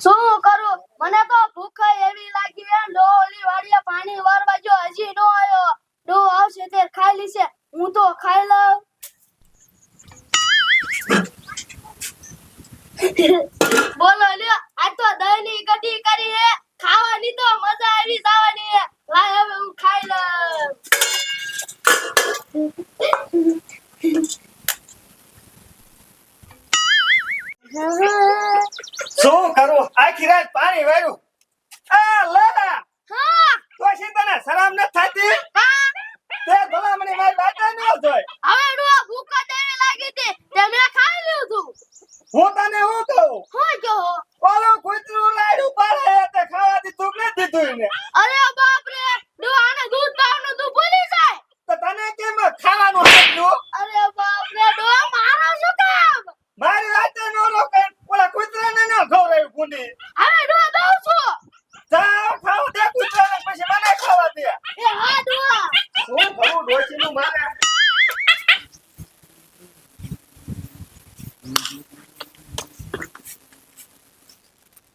શું કરું? મને તો ભૂખ એવી લાગી હે. ડોલી વાડીએ પાણી વારવા જો હજી નો આયો. ડો આવશે તે ખાઈ લીશે. હું તો ખાઈ લઉં. બોલો લ્યો, આ તો દહીંની કઢી કરી હે. ખાવાની તો મજા આવી જવાની હે. લાય હવે હું ખાઈ લઉં. શું કરું? આખી રાત પાણી વાર્યું. આ લા હા તોશી તને શરમ ન થતી? હા તે ભલામણી મારી વાતે ન જોય. હવે ડો ભૂખ દેવી લાગી હતી તે મેં ખાઈ લીધું. હું તને હું કહું? હું જો ઓલો કૂતરું લાડુ પાડે તે ખાવા દીધું કે નથી દીધું એને? અરે બાપ રે, ડો આને દૂધ પાવાનું તું ભૂલી જાય. તો તને કેમ ખાવાનું આપ્યું? અરે બાપ રે, ડો મારો શું કામ? મારી વાતે ન રોકે. ઓલા કૂતરાને ન ખવડાવ્યું પૂંડી. હવે ડો દઉં છું. જાવ ખાવ દે કૂતરાને, પછી મને ખાવા દે. એ હા ડો. શું કરું ડોશીનું મારે?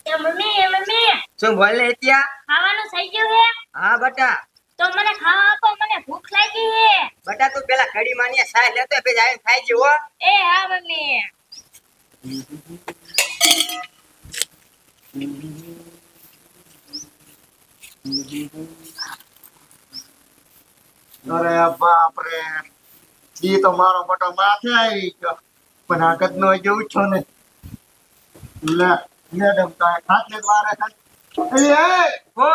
મમ્મી શું બોલે ત્યાં? ખાવાનું થઈ ગયું હે? હા બટા. તો મને ખાવા આપો, મને ભૂખ લાગી હે. બટા તું પેલા કડી માની સાય લેતો પછી આવીને ખાઈ જી હો. એ હા મમ્મી. અરે બાપ રે, ઈ તો મારો મોટો માથે આવી ગયો. પણ આગત નો જેવું છો ને. લે મેડમ તો ખાટલે વારે ખાલી એ હો.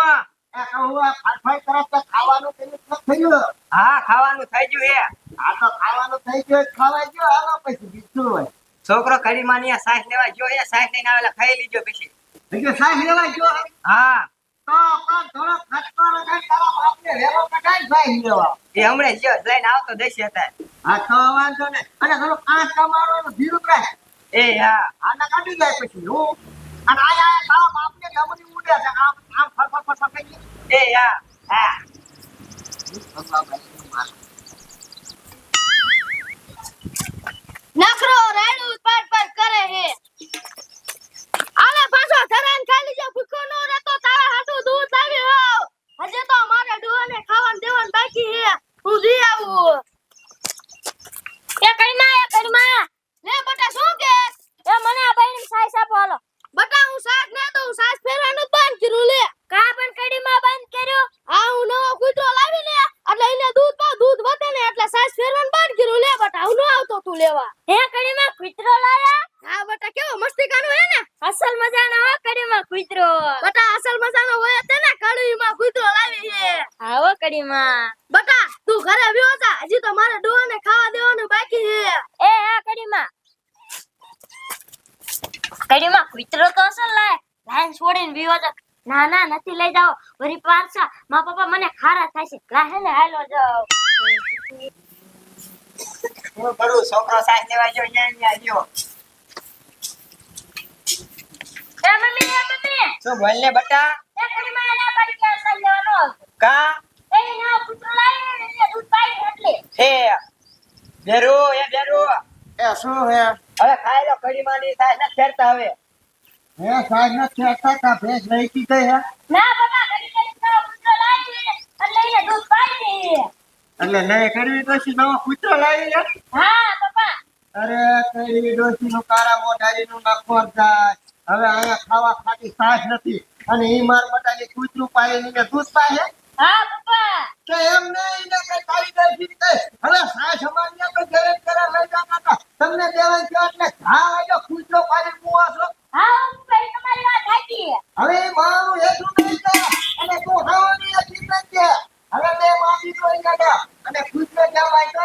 એ કહું આ ફાટફાટ કરે તો ખાવાનું કેવું થયું? હા ખાવાનું થઈ ગયું હે. આ તો ખાવાનું થઈ ગયું, ખાવા ગયો. હાલો પછી બીજું હોય. છોકરો કડી માની સાય લેવા ગયો હે. સાય લઈને આવેલા ખાઈ લીજો પછી. બીજું સાહેબ લેવા ગયો હે? હા તો પણ થોડો ખટકો રખાય, તારા બાપને વેલો કઢાઈ સાહેબ લેવા. એ હમણાં જ લઈને આવતો દેશે હતા. આ તો વાંધો ને. અને થોડો કાંચ કમાવાનો ધીરું રાખ. એ હા આને કાઢી જાય પછી હું. અને આયા તારા બાપને ગમની ઉડે છે. આમ આમ ફરફર થઈ ગઈ. એ હા હા નખરો રાડું પાટ કરે હે. આલે પાછો ધરાન ખાઈ લીજો. ભૂખો નો રહેતો તારા હાટું દૂધ લાવી હોવ. હજે તો મારે ડોહાને ખાવાનું દેવાનું બાકી હે. હું જી આવું. એ કઈમાં લે બટા શું કે? એ મને આ ભાઈને સાઈસ આપો હાલો. બટા હું સાસ ને દઉં. સાસ ફેરવાનું બંધ કર્યું લે. કા પણ કડીમાં બંધ કર્યું? હા હું નવો કૂતરો લાવી ને એટલે એને દૂધ પાવ, દૂધ વધે ને એટલે સાસ ફેરવાનું બંધ કર્યું લે બટા. હું ન આવતો તું લેવા. હે કડીમાં કૂતરો લાયા? હા બટા કેવો મસ્તીકાનો હે ને. અસલ મજાનો હો કડીમાં કૂતરો. બટા અસલ મજાનો હોય તે ને કડીમાં કૂતરો લાવી હે. આવો કડીમાં. બટા તું ઘરે વ્યો જા. હજી તો મારે ડોહાને ખાવા દેવાનું બાકી હે. એ હા કડીમાં. કડીમાં કૂતરો તો અસલ લાય. લાઈન છોડીને વ્યો જા. ના ના નથી લઈ જાઓ. વરી પાછા મારા પપ્પા મને ખારા થાય છે. લા હે ને હાલો જાઓ. હું કરું? છોકરો સાય લેવા ગયો અહીંયા ગયો. એ મમ્મી શું બોલે બટા? એ કડીમાં ના પડી કે અસલ લેવાનો. કા એ ના કૂતરો લાવ્યો ને એને દૂધ પાઈ એટલે. હે બેરો એ બેરો. એ શું હે? હવે ખાઈ લો કડી માની સાય ન ફેરતા હવે. હે સાહેબ ને ખેતા કા ભેજ લઈ કી ગઈ હે? ના પપ્પા કડી કૂતરો લાવી એટલે એને દૂધ પાઈ દે. એટલે નહીં કરવી ડોશી નવો કૂતરો લાવી લે. હા પપ્પા. અરે કઈ ડોશી નું કારા મોઢારી નું નખોર જાય. હવે અહીંયા ખાવા ખાતી સાસ નથી અને ઈ માર બટાની કૂતરું પાડી ને દૂધ પાહે. હા પપ્પા. કે એમ નહીં ને કઈ કાઈ ગઈ જીતે. હવે સાસ અમારી તો ઘરે ઘરે લઈ જતા તમને દેવાય છે એટલે ઘા વાગ્યો કૂતરો પાડી મુવા છો. હા પપ્પા એ તમારી વાત સાચી. હવે મારું એટલું નહીં છે અને તું ખાવાની હતી નથી. હવે બે માગી તો કાઢા અને કૂતરો જવાય તો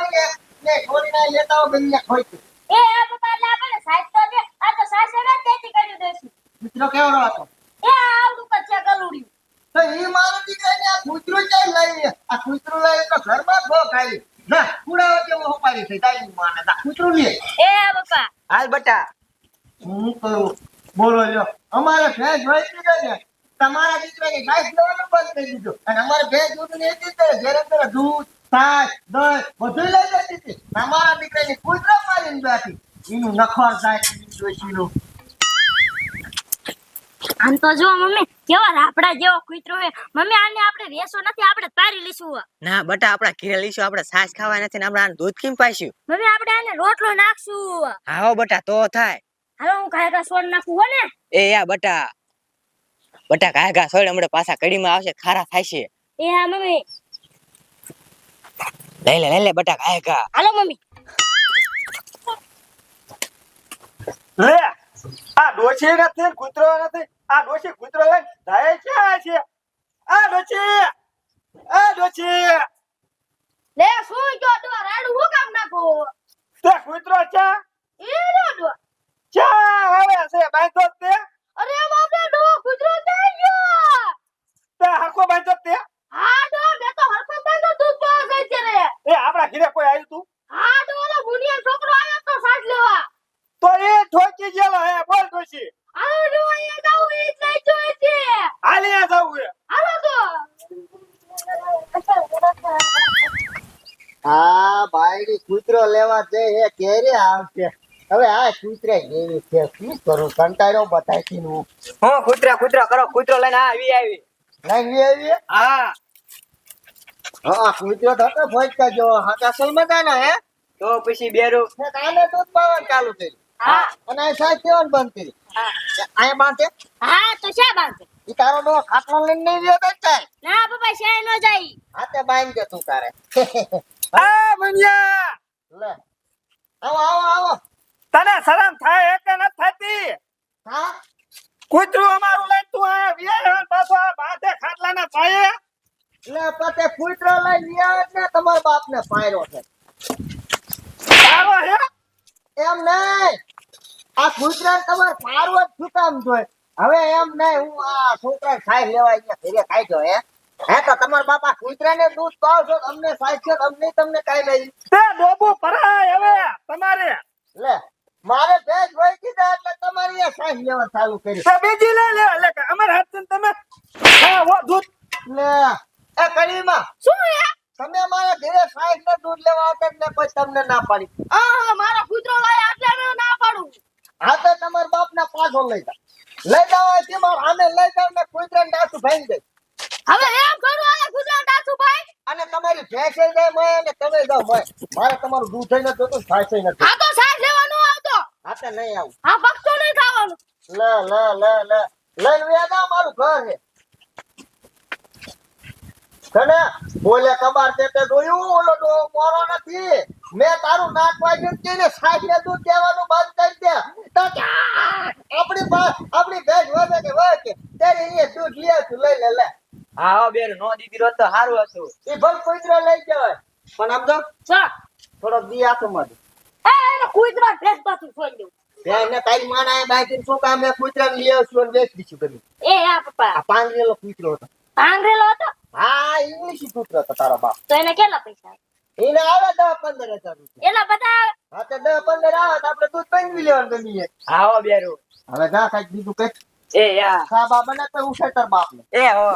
ને છોડીને લેતા હો બંને ખોઈ. એ આ પપ્પા એટલે આપણે સાઈડ તો દે. આ તો સાસે ને તેથી કરી દેશું. કૂતરો કેવડો હતો? એ આવડું કચ્ચા ગલુડ્યું. તો ઈ મારું દીકરાને આ કૂતરો ક્યાં લાવી? આ કૂતરો લાવી તો ઘરમાં ભો ખાઈ ના કુડાવો જેવો હોપારી થઈ તારી માને તા કૂતરો લે. એ આ પપ્પા. હાલ બટા. હું કરું બોલો લ્યો. અમારે ભેંસ વળી ગઈ ને તમારા દીકરાને ઘાસ દેવાનું બંધ કરી દીધું અને અમારે ભેંસ દૂધ ને હતી તો ઘરે ઘરે દૂધ છાશ દહીં બધું લઈ જતી હતી. અમારા દીકરાની કૂતરો પાડીને બેઠી. એનું નખોર થાય ડોશીનું. આમ તો જો મમ્મી કેવા રાપડા જેવો કૂતરો હે મમ્મી આને આપણે વેસો નથી આપણે તારી લીશું ના બટા આપડા ઘરે લઈશું આપણે છાશ ખાવા નથી ને આપણે દૂધ કેમ પાઈશું મમ્મી આપણે આને રોટલો નાખશું હા હો બટા તો થાય હાલો હું કાયકા સોડ નાખું હો ને એ યા બટા બટા કાયગા સોળ હમણાં પાછા કડીમાં આવશે ખારા થાય છે એ હા મમ્મી લઈ લે બટા કાયગા હાલો મમ્મી લે આ ડોશી નથી કૂતરો નથી આ ડોશી કૂતરો લઈને જાય ક્યાં છે આ ડોશી લે શું જો તો રાડું હું કામ નાખો તે કૂતરો છે એ ડો ક્યાં આવે છે બાંધો તે અરે બાપરે ડો કૂતરો થઈ ગયો તે હરકો બાંધો તે હા ડો મે તો હરખો બાંધો દૂધ પાવા ગઈ છે રે એ આપણા ઘરે કોઈ આવ્યું તું હા ડો ઓલો મુનિયા છોકરો આવ્યો તો સાથ લેવા તો એ ઠોકી ગયેલો હે બોલ ડોશી હાલો ડો અહીંયા જાવ એ જ લઈ જોઈ છે હાલ્યા જવું હે હાલો તો હા ભાઈ કૂતરો લેવા જઈ હે કેરે આવશે હવે આ કૂતરે જેવી છે શું કરું કંટાળ્યો બતાવી હું હું કૂતરા કરો કૂતરો લઈને આવી લઈ આવી હા હા કૂતરો થતો ફોજતા જો હા અસલ મજાના હે તો પછી બેરું ને કાલે દૂધ પાવાનું ચાલુ કર્યું હા અને આ સાહેબ કેવાનું બંધ કર્યું અહીંયા બાંધે હા તો શા બાંધે ઈ તારો ડો ખાટલો લઈને નહીં રહ્યો તો ચાલ ના પપ્પા શાય ન જાય હાથે બાંધ દે તું તારે આ મુનિયા લે આવો તને શરમ થાય કે ન થતી હા કૂતરું અમારું લઈને તું આ વ્યાય પાછો આ બાંધે ખાટલાના પાયે લે પતે કૂતરો લઈને આવ્યો એટલે તમારા બાપને પાયરો છે તારો હે એમ નહીં આ કૂતરા તમારે પારવો જ શું કામ જોય હવે એમ નહીં હું આ છોકરા ખાઈ લેવા અહીંયા ઘરે ખાઈ જો હે તો તમારા બાપા કૂતરાને દૂધ પાવ છો અમને સાહેબ છે અમને તમને કાઈ નહીં તે ડોબો ભરાય હવે તમારે લે મારે ભેજ હોય કીધા એટલે તમારી આ સાહેબ લેવા ચાલુ કરી તે બીજી લે એટલે કે અમાર હાથ તમે હા વો દૂધ લે એ કડીમાં શું હે તમે મારા ઘરે સાહેબ ને દૂધ લેવા આવતા ને પછી તમને ના પાડી આ મારો કૂતરો લાય એટલે મે ના પાડું હા તો તમારા બાપના પાછો લઈ જાઓ અહીંથી મારા આને લઈ જાવ ને કૂતરાને ડાસું ભાંગી દે હવે એમ કરું આલે કૂતરો ડાસુ ભાઈ અને તમારી ભેંસે જાય મય અને તમે જાવ મય મારે તમારું દૂધ થઈ નથી જોતું સાચે નથી હા તો સાથ લેવાનો આવતો હાથે નહીં આવું હા બકતો નહીં ખાવાનું લઈને વેદા મારું ઘર છે કને બોલે કબાર તે જોયું ઓલો તો મોરો નથી મેં તારું નાક વાગ્યું છે ને સાહેબને દૂધ દેવાનું બંધ કરી દે તો આપણી ભેંસ વધે કે ત્યારે અહીંયા દૂધ લે તું લઈ લે હા હો બેરું નો દીધી રોત તો સારું હતું એ ભલ કૂતરો લઈ જવાય પણ આમ જો સર થોડો દી હાથમાં દે એને કૂતરો ડ્રેસ પાછું છોડી દઉં બેને તારી માના એ બાઈક શું કામ મેં કૂતરાને લઈ આવશું અને વેચ દીધું કર્યું એ હા પપ્પા આ પાંગરેલો કૂતરો હતો ભાંગરેલો હતો હા ઇંગ્લિશ કૂતરો હતો તારો બાપ તો એને કેટલા પૈસા એને આવે 10-15 હજાર રૂપિયા એલા બધા હા તો 10-15 આવે તો આપણે દૂધ પીવી લેવાનું ગમીએ હા હો બેરું હવે જા કાંઈક બીજું કઈ એ યા સા બા બને તો ઉછેર તાર બાપ ને એ હો